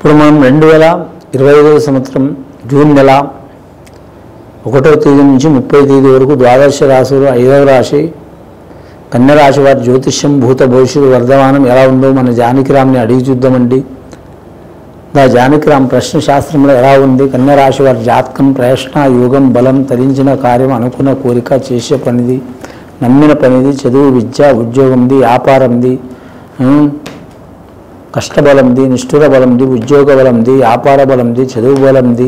ఇప్పుడు మనం 2025 సంవత్సరం జూన్ నెల 1వ తేదీ నుంచి 30వ తేదీ వరకు ద్వాదశ రాశులు 5వ రాశి కన్య రాశి వారి జ్యోతిష్యం భూత భవిష్యత్తు వర్ధమానం ఎలా ఉందో మన జానకిరామ్ని అడిగి చూద్దామండి. జానకిరామ్ ప్రశ్న శాస్త్రంలో ఎలా ఉంది? కన్య రాశి వారి జాతకం ప్రయత్న యోగం బలం తరించిన కార్యం అనుకున్న కోరిక చేసే పనిది నమ్మిన పనిది చదువు విద్య ఉద్యోగంది వ్యాపారంది కష్టబలంది నిష్ఠుర బలంది ఉద్యోగ బలంది వ్యాపార బలంది చదువు బలంది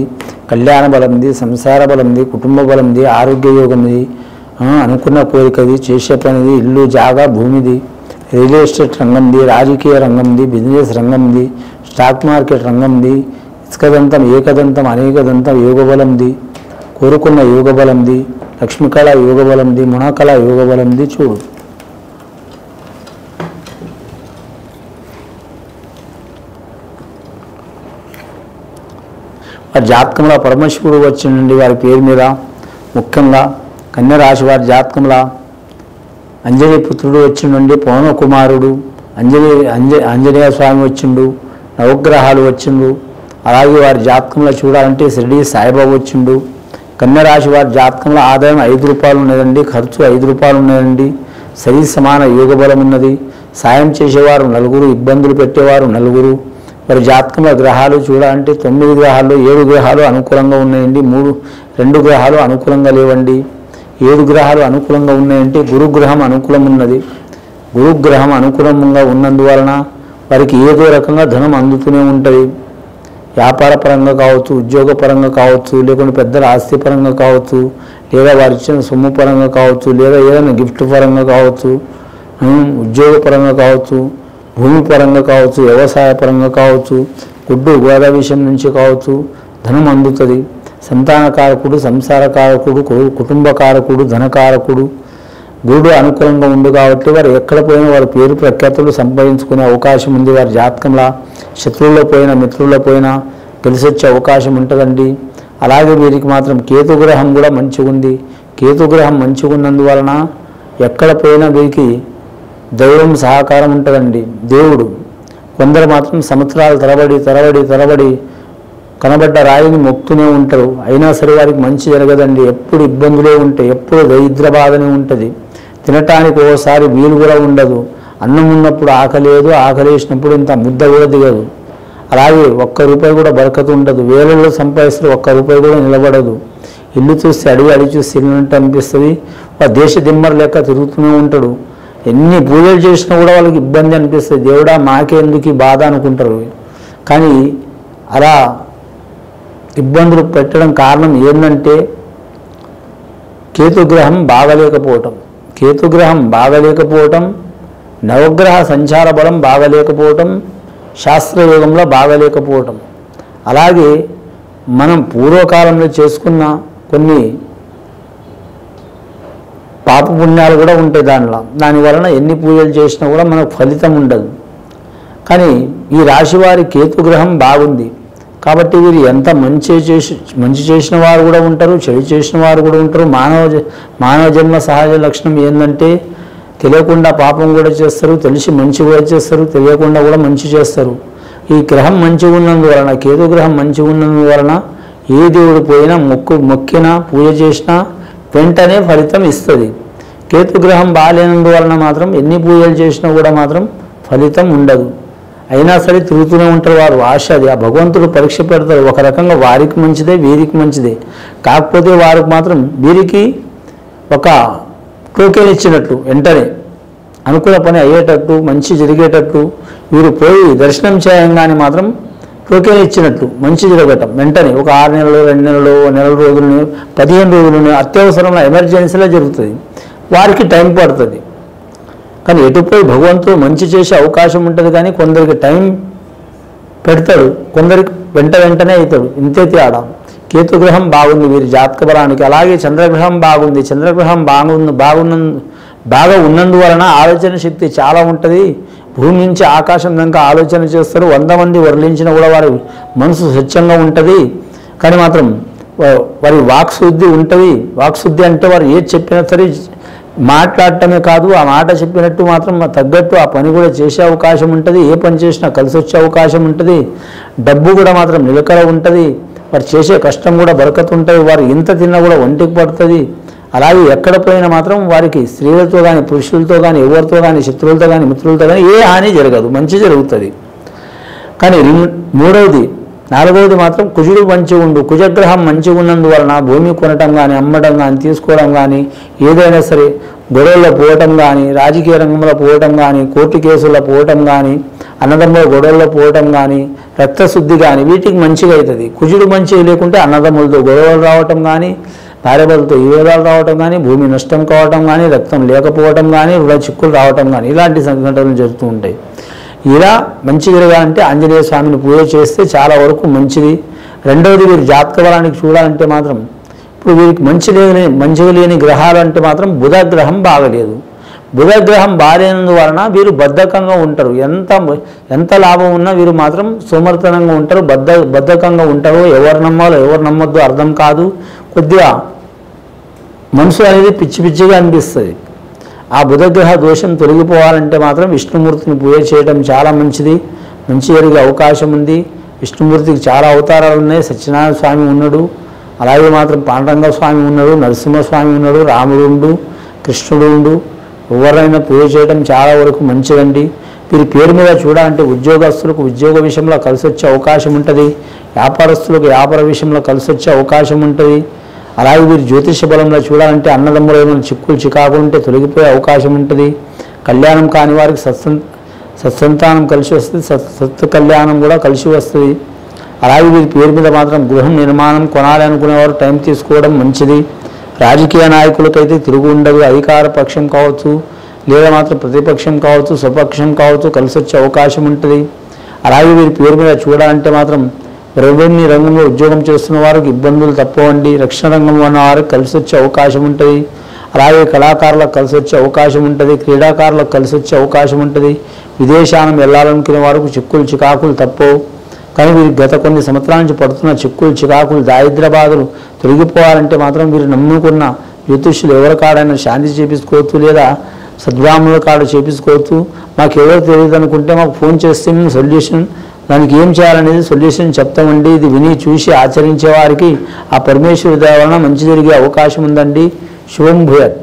కళ్యాణ బలంది సంసార బలంది కుటుంబ బలంది ఆరోగ్య యోగంది అనుకున్న కోరికది చేసే పనిది ఇల్లు జాగా భూమిది రియల్ ఎస్టేట్ రంగంది రాజకీయ రంగంది బిజినెస్ రంగంది స్టాక్ మార్కెట్ రంగంది ఇసుకదంతం ఏకదంతం అనేకదంతం యోగబలంది కోరుకున్న యోగబలంది లక్ష్మీకళ యోగబలంది మునకళ యోగబలంది చూడు. వారి జాతకంలో పరమశివుడు వచ్చిండండి వారి పేరు మీద. ముఖ్యంగా కన్య రాశి వారి జాతకంలో అంజనీ పుత్రుడు వచ్చిండండి, పవన కుమారుడు ఆంజనేయ స్వామి వచ్చిండు, నవగ్రహాలు వచ్చిండు. అలాగే వారి జాతకంలో చూడాలంటే షిరిడి సాయిబాబా వచ్చిండు. కన్య రాశి వారి జాతకంలో ఆదాయం 5 రూపాయలు ఉన్నదండి, ఖర్చు 5 రూపాయలు ఉన్నదండి. సరి సమాన యోగ బలం ఉన్నది. సాయం చేసేవారు 9, ఇబ్బందులు పెట్టేవారు 9. వారి జాతకంలో గ్రహాలు చూడాలంటే 9 గ్రహాల్లో 7 గ్రహాలు అనుకూలంగా ఉన్నాయండి, 2 గ్రహాలు అనుకూలంగా లేవండి. 7 గ్రహాలు అనుకూలంగా ఉన్నాయంటే గురుగ్రహం అనుకూలం ఉన్నది. గురుగ్రహం అనుకూలంగా ఉన్నందువలన వారికి ఏదో రకంగా ధనం అందుతూనే ఉంటుంది. వ్యాపార పరంగా కావచ్చు, ఉద్యోగ పరంగా కావచ్చు, లేకుంటే పెద్దల ఆస్తి పరంగా కావచ్చు, లేదా వారి ఇచ్చిన సొమ్ము పరంగా కావచ్చు, లేదా ఏదైనా గిఫ్ట్ పరంగా కావచ్చు, ఉద్యోగ పరంగా కావచ్చు, భూమి పరంగా కావచ్చు, వ్యవసాయ పరంగా కావచ్చు, గుడ్డు గోదా విషయం నుంచి కావచ్చు ధనం అందుతుంది. సంతానకారకుడు, సంసారకారకుడు, కుటుంబకారకుడు, ధనకారకుడు గురుడు అనుకూలంగా ఉంది కాబట్టి వారు ఎక్కడ పోయినా వారి పేరు ప్రఖ్యాతులు సంపాదించుకునే అవకాశం ఉంది. వారి జాతకంలో శత్రువుల్లో పోయినా మిత్రుల్లో పోయినా తెలిసొచ్చే అవకాశం ఉంటుందండి. అలాగే వీరికి మాత్రం కేతుగ్రహం కూడా మంచిగా ఉంది. కేతుగ్రహం మంచిగా ఉన్నందువలన ఎక్కడ పోయినా వీరికి దైవం సహకారం ఉంటుందండి. దేవుడు కొందరు మాత్రం సంవత్సరాలు తరబడి కనబడ్డ రాయిని మొక్కుతూనే ఉంటారు, అయినా సరే వారికి మంచి జరగదండి. ఎప్పుడు ఇబ్బందులే ఉంటాయి, ఎప్పుడు దరిద్ర బాధనే ఉంటుంది. తినటానికి ఓసారి వీలు కూడా ఉండదు. అన్నం ఉన్నప్పుడు ఆకలేదు, ఆకలేసినప్పుడు ఇంత ముద్ద కూడా దిగదు. అలాగే 1 రూపాయి కూడా బరకత ఉండదు. వేలలో సంపాదిస్తే 1 రూపాయి కూడా నిలబడదు. ఇల్లు చూస్తే అడిగి చూసి ఇల్లుంటే అనిపిస్తుంది. దేశ దిమ్మర్ లెక్క తిరుగుతూనే ఉంటాడు. ఎన్ని పూజలు చేసినా కూడా వాళ్ళకి ఇబ్బంది అనిపిస్తుంది. దేవుడా మాకెందుకు ఈ బాధ అనుకుంటారు. కానీ అలా ఇబ్బందులు పెట్టడం కారణం ఏంటంటే కేతుగ్రహం బాగలేకపోవటం, నవగ్రహ సంచార బలం బాగలేకపోవటం, శాస్త్రయోగంలో బాగలేకపోవటం. అలాగే మనం పూర్వకాలంలో చేసుకున్న కొన్ని పాపపుణ్యాలు కూడా ఉంటాయి దానివలన ఎన్ని పూజలు చేసినా కూడా మనకు ఫలితం ఉండదు. కానీ ఈ రాశి వారి కేతుగ్రహం బాగుంది కాబట్టి వీరు ఎంత మంచి చేసిన వారు కూడా ఉంటారు, చెడు చేసిన వారు కూడా ఉంటారు. మానవ జన్మ సహజ లక్షణం ఏంటంటే తెలియకుండా పాపం కూడా చేస్తారు, తెలిసి మంచి కూడా చేస్తారు, తెలియకుండా కూడా మంచి చేస్తారు. ఈ గ్రహం మంచిగా ఉన్నందువలన, కేతుగ్రహం మంచిగా ఉన్నందువలన ఏ దేవుడు పోయినా మొక్కినా పూజ చేసినా వెంటనే ఫలితం ఇస్తుంది. కేతుగ్రహం బాగాలేనందువలన మాత్రం ఎన్ని పూజలు చేసినా కూడా మాత్రం ఫలితం ఉండదు. అయినా సరే తిరుగుతూనే ఉంటారు వారు. ఆశ అది, ఆ భగవంతుడు పరీక్ష పెడతారు. ఒక రకంగా వారికి మంచిదే, వీరికి మంచిదే. కాకపోతే వారికి మాత్రం వీరికి ఒక టోకెన్ ఇచ్చినట్టు, వెంటనే అనుకున్న పని అయ్యేటట్టు, మంచి జరిగేటట్టు వీరు పోయి దర్శనం చేయంగానే మాత్రం టోకెన్ ఇచ్చినట్టు మంచి జరగటం వెంటనే ఒక 6 నెలలు, 2 నెలలు, నెల రోజులు, 15 రోజులు అత్యవసరంలో ఎమర్జెన్సీలో జరుగుతుంది. వారికి టైం పడుతుంది. కానీ ఎటుపోయి భగవంతుడు మంచి చేసే అవకాశం ఉంటుంది. కానీ కొందరికి టైం పెడతాడు, కొందరికి వెంటనే అవుతాడు. ఇంతే తేడా. కేతుగ్రహం బాగుంది వీరి జాతక బలానికి. అలాగే చంద్రగ్రహం బాగుంది. చంద్రగ్రహం బాగా ఉన్నందువలన ఆలోచన శక్తి చాలా ఉంటుంది. భూమి నుంచి ఆకాశం దాకా ఆలోచన చేస్తారు. 100 మంది వర్లించినా కూడా వారి మనసు స్వచ్ఛంగా ఉంటుంది. కానీ మాత్రం వారి వాక్శుద్ధి ఉంటుంది. వాక్శుద్ధి అంటే వారు ఏది చెప్పినా సరే మాట్లాడటమే కాదు, ఆ మాట చెప్పినట్టు మాత్రం తగ్గట్టు ఆ పని కూడా చేసే అవకాశం ఉంటుంది. ఏ పని చేసినా కలిసి వచ్చే అవకాశం ఉంటుంది. డబ్బు కూడా మాత్రం నిలకడ ఉంటుంది. వారు చేసే కష్టం కూడా బరకత్ ఉంటుంది. వారు ఎంత తిన్నా కూడా ఒంటికి పడుతుంది. అలాగే ఎక్కడ పోయినా మాత్రం వారికి స్త్రీలతో కానీ పురుషులతో కానీ ఎవరితో కానీ శత్రువులతో కానీ మిత్రులతో కానీ ఏ హాని జరగదు, మంచి జరుగుతుంది. కానీ నాలుగవది మాత్రం కుజుడు మంచిగా ఉండు. కుజగ్రహం మంచిగా ఉన్నందువలన భూమి కొనటం కానీ అమ్మడం కానీ తీసుకోవడం కానీ ఏదైనా సరే గొడవల్లో పోవటం కానీ రాజకీయ రంగంలో పోవటం కానీ కోర్టు కేసుల్లో పోవటం కానీ అన్నదమ్ముల గొడవల్లో పోవటం కానీ రక్తశుద్ధి కానీ వీటికి మంచిగా అవుతుంది. కుజుడు మంచిగా లేకుంటే అన్నదమ్ములతో గొడవలు రావటం కానీ భార్యభర్తలతో విభేదాలు రావటం కానీ భూమి నష్టం కావటం కానీ రక్తం లేకపోవటం కానీ రుణ చిక్కులు రావటం కానీ ఇలాంటి సంఘటనలు జరుగుతూ ఉంటాయి. ఇలా మంచి జరగాలంటే ఆంజనేయ స్వామిని పూజ చేస్తే చాలా వరకు మంచిది. రెండవది వీరు జాతక బలానికి చూడాలంటే మాత్రం ఇప్పుడు వీరికి మంచిగా లేని గ్రహాలు అంటే మాత్రం బుధగ్రహం బాగలేదు. బుధగ్రహం బాగాలేనందువలన వీరు బద్ధకంగా ఉంటారు. ఎంత లాభం ఉన్నా వీరు మాత్రం సోమర్తనంగా ఉంటారు, బద్ధకంగా ఉంటారు. ఎవరు నమ్మాలో ఎవరు నమ్మొద్దో అర్థం కాదు. కొద్దిగా మనసు అనేది పిచ్చి పిచ్చిగా అనిపిస్తుంది. ఆ బుధగ్రహ దోషం తొలగిపోవాలంటే మాత్రం విష్ణుమూర్తిని పూజ చేయడం చాలా మంచిది. మంచి జరిగే అవకాశం ఉంది. విష్ణుమూర్తికి చాలా అవతారాలు ఉన్నాయి. సత్యనారాయణ స్వామి ఉన్నాడు, అలాగే మాత్రం పాండురంగ స్వామి ఉన్నాడు, నరసింహస్వామి ఉన్నాడు, రాముడు ఉండు, కృష్ణుడు ఉండు. ఎవరైనా పూజ చేయడం చాలా వరకు మంచిదండి. వీరి పేరు మీద చూడాలంటే ఉద్యోగస్తులకు ఉద్యోగ విషయంలో కలిసి వచ్చే అవకాశం ఉంటుంది. వ్యాపారస్తులకు వ్యాపార విషయంలో కలిసి వచ్చే అవకాశం ఉంటుంది. అలాగే వీరు జ్యోతిష బలంలో చూడాలంటే అన్నదమ్ములు ఏమైనా చిక్కులు చికాకులు ఉంటే తొలగిపోయే అవకాశం ఉంటుంది. కళ్యాణం కాని వారికి సత్సంతానం కలిసి వస్తుంది, సత్ కళ్యాణం కూడా కలిసి వస్తుంది. అలాగే వీరి పేరు మీద మాత్రం గృహం నిర్మాణం కొనాలి అనుకునేవారు టైం తీసుకోవడం మంచిది. రాజకీయ నాయకులకైతే తిరుగు ఉండదు. అధికార పక్షం కావచ్చు లేదా మాత్రం ప్రతిపక్షం కావచ్చు స్వపక్షం కావచ్చు కలిసి వచ్చే అవకాశం ఉంటుంది. అలాగే వీరి పేరు మీద చూడాలంటే మాత్రం రెవెన్యూ రంగంలో ఉద్యోగం చేస్తున్న వారికి ఇబ్బందులు తప్పవండి. రక్షణ రంగంలో ఉన్న వారికి కలిసి వచ్చే అవకాశం ఉంటుంది. అలాగే కళాకారులకు కలిసి వచ్చే అవకాశం ఉంటుంది. క్రీడాకారులకు కలిసి వచ్చే అవకాశం ఉంటుంది. విదేశానం వెళ్ళాలనుకునే వారికి చిక్కులు చికాకులు తప్పవు. కానీ వీరికి గత కొన్ని సంవత్సరాల నుంచి పడుతున్న చిక్కులు చికాకులు దారిద్ర్య బాధలు తొలగిపోవాలంటే మాత్రం వీరు నమ్ముకున్న జ్యోతిష్యులు ఎవరి కాడైనా శాంతి చేపించుకోవచ్చు లేదా సద్బ్రాహ్మణుల కాడ చేపించుకోవచ్చు. మాకు ఎవరు తెలియదు అనుకుంటే మాకు ఫోన్ చేస్తే మేము సొల్యూషన్ దానికి ఏం చేయాలనేది సొల్యూషన్ చెప్తామండి. ఇది విని చూసి ఆచరించే వారికి ఆ పరమేశ్వరుడి దయ వలన మంచి జరిగే అవకాశం ఉందండి. శుభం భూయాత్.